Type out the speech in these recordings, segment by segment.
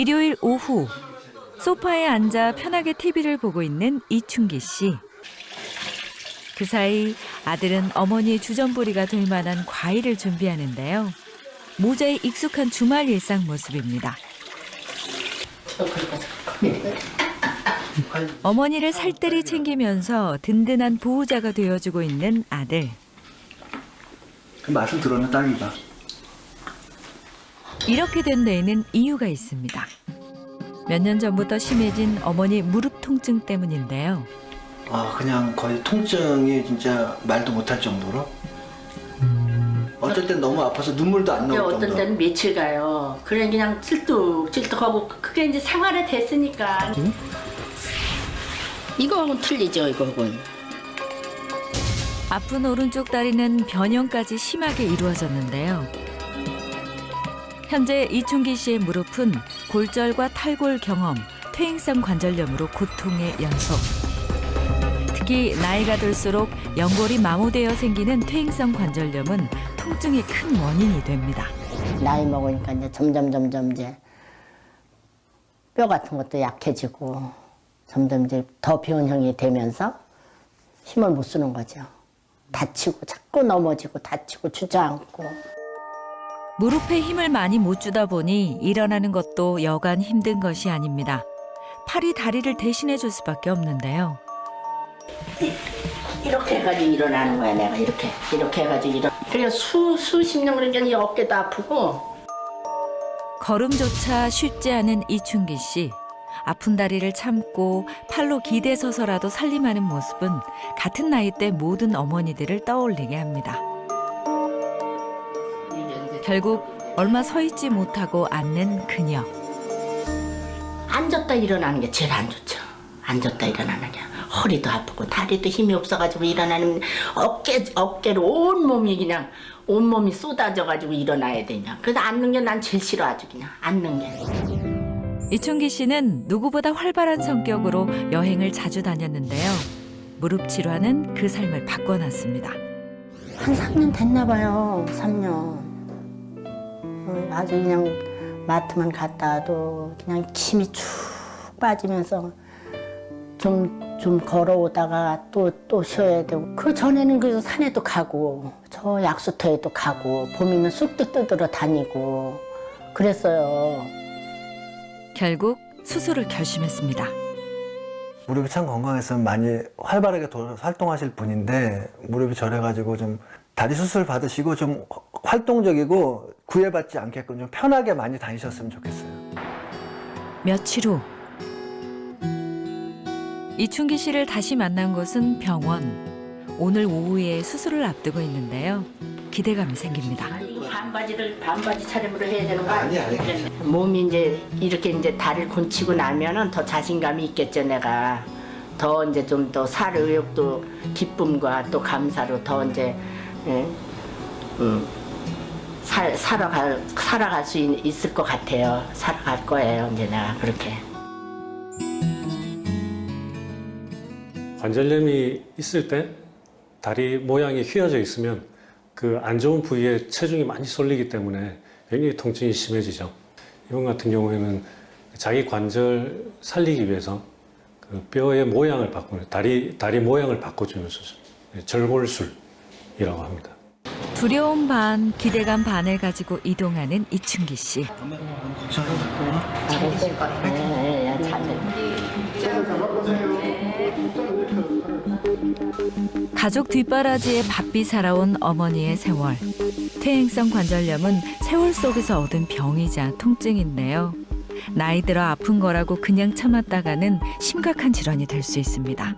일요일 오후 소파에 앉아 편하게 TV를 보고 있는 이춘기 씨. 그 사이 아들은 어머니의 주전부리가 될 만한 과일을 준비하는데요. 모자에 익숙한 주말 일상 모습입니다. 어머니를 살뜰히 챙기면서 든든한 보호자가 되어주고 있는 아들. 그 맛을 들었나 딸기가. 이렇게 된 데에는 이유가 있습니다. 몇 년 전부터 심해진 어머니 무릎 통증 때문인데요. 그냥 거의 통증이 진짜 말도 못할 정도로. 어쩔 땐 너무 아파서 눈물도 안 나올 정도. 어떤 때는 며칠 가요. 그래 그냥 찔뚝찔뚝하고 그게 이제 생활에 됐으니까. 이거하고는 틀리죠, 이거하고는. 아픈 오른쪽 다리는 변형까지 심하게 이루어졌는데요. 현재 이춘기 씨의 무릎은 골절과 탈골 경험, 퇴행성 관절염으로 고통의 연속. 특히 나이가 들수록 연골이 마모되어 생기는 퇴행성 관절염은 통증의 큰 원인이 됩니다. 나이 먹으니까 이제 점점 이제 뼈 같은 것도 약해지고 점점 이제 더 변형이 되면서 힘을 못 쓰는 거죠. 다치고 자꾸 넘어지고 다치고 주저앉고. 무릎에 힘을 많이 못 주다 보니 일어나는 것도 여간 힘든 것이 아닙니다. 팔이 다리를 대신해 줄 수밖에 없는데요. 이렇게 해가지고 일어나는 거야, 내가 이렇게 해가지고 그래서 수십 년 그러니까 이 어깨도 아프고. 걸음조차 쉽지 않은 이춘기 씨. 아픈 다리를 참고 팔로 기대서서라도 살림하는 모습은 같은 나이대 모든 어머니들을 떠올리게 합니다. 결국 얼마 서 있지 못하고 앉는 그녀. 앉았다 일어나는 게 제일 안 좋죠. 앉았다 일어나는 게. 허리도 아프고 다리도 힘이 없어가지고 일어나는 어깨로 온몸이 쏟아져가지고 일어나야 되냐. 그래서 앉는 게 난 제일 싫어 아주 그냥 앉는 게. 이춘기 씨는 누구보다 활발한 성격으로 여행을 자주 다녔는데요. 무릎 치료하는 그 삶을 바꿔놨습니다. 한 3년 됐나 봐요. 3년. 아주 그냥 마트만 갔다 와도 그냥 힘이 쭉 빠지면서 좀 걸어오다가 또 쉬어야 되고. 그 전에는 그래서 산에도 가고 저 약수터에도 가고 봄이면 쑥도 뜯으러 다니고 그랬어요. 결국 수술을 결심했습니다. 무릎이 참 건강했으면 많이 활발하게 활동하실 분인데 무릎이 저래가지고 좀 다리 수술 받으시고 좀 활동적이고 구애받지 않게끔 좀 편하게 많이 다니셨으면 좋겠어요. 며칠 후 이춘기 씨를 다시 만난 곳은 병원. 오늘 오후에 수술을 앞두고 있는데요. 기대감이 생깁니다. 반바지 차림으로 해야 되는 거 아니. 몸이 이렇게 다리를 곤치고 나면은 더 자신감이 있겠죠, 내가. 더 좀 더 살 의욕도 기쁨과 또 감사로 더 살아갈 수 있을 것 같아요. 살아갈 거예요, 이제 내가 그렇게. 관절염이 있을 때 다리 모양이 휘어져 있으면 그 안 좋은 부위에 체중이 많이 쏠리기 때문에 굉장히 통증이 심해지죠. 이번 같은 경우에는 자기 관절 살리기 위해서 그 뼈의 모양을 바꾸는 다리 모양을 바꿔주는 수술, 절골술이라고 합니다. 두려움 반, 기대감 반을 가지고 이동하는 이춘기 씨. 가족 뒷바라지에 바삐 살아온 어머니의 세월. 퇴행성 관절염은 세월 속에서 얻은 병이자 통증인데요. 나이 들어 아픈 거라고 그냥 참았다가는 심각한 질환이 될 수 있습니다.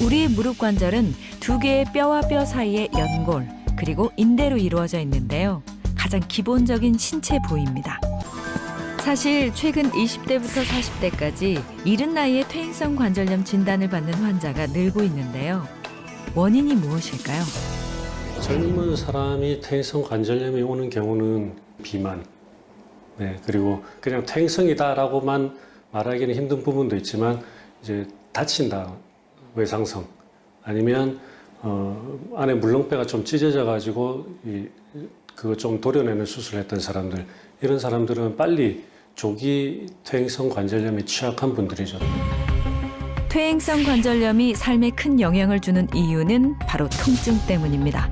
우리의 무릎 관절은 두 개의 뼈와 뼈 사이의 연골, 그리고 인대로 이루어져 있는데요. 가장 기본적인 신체 부위입니다. 사실 최근 20대부터 40대까지 이른 나이에 퇴행성 관절염 진단을 받는 환자가 늘고 있는데요. 원인이 무엇일까요? 젊은 사람이 퇴행성 관절염이 오는 경우는 비만, 그리고 그냥 퇴행성이다라고만 말하기는 힘든 부분도 있지만 이제 다친다, 외상성, 아니면 안에 물렁뼈가 좀 찢어져 가지고 그거 좀 도려내는 수술을 했던 사람들, 이런 사람들은 빨리 조기 퇴행성 관절염에 취약한 분들이죠. 퇴행성 관절염이 삶에 큰 영향을 주는 이유는 바로 통증 때문입니다.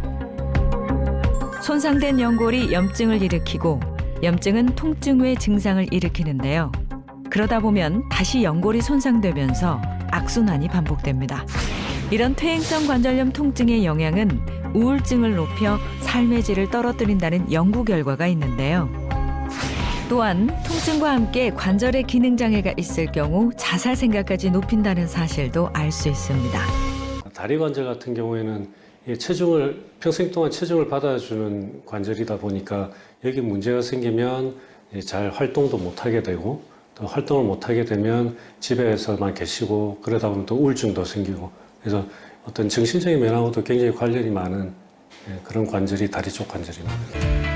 손상된 연골이 염증을 일으키고 염증은 통증 외 증상을 일으키는데요. 그러다 보면 다시 연골이 손상되면서 악순환이 반복됩니다. 이런 퇴행성 관절염 통증의 영향은 우울증을 높여 삶의 질을 떨어뜨린다는 연구 결과가 있는데요. 또한 통증과 함께 관절의 기능 장애가 있을 경우 자살 생각까지 높인다는 사실도 알 수 있습니다. 다리 관절 같은 경우에는 평생 동안 체중을 받아주는 관절이다 보니까 여기 문제가 생기면 잘 활동도 못하게 되고, 또 활동을 못하게 되면 집에서만 계시고, 그러다 보면 또 우울증도 생기고, 그래서 어떤 정신적인 면하고도 굉장히 관련이 많은 그런 관절이 다리 쪽 관절입니다.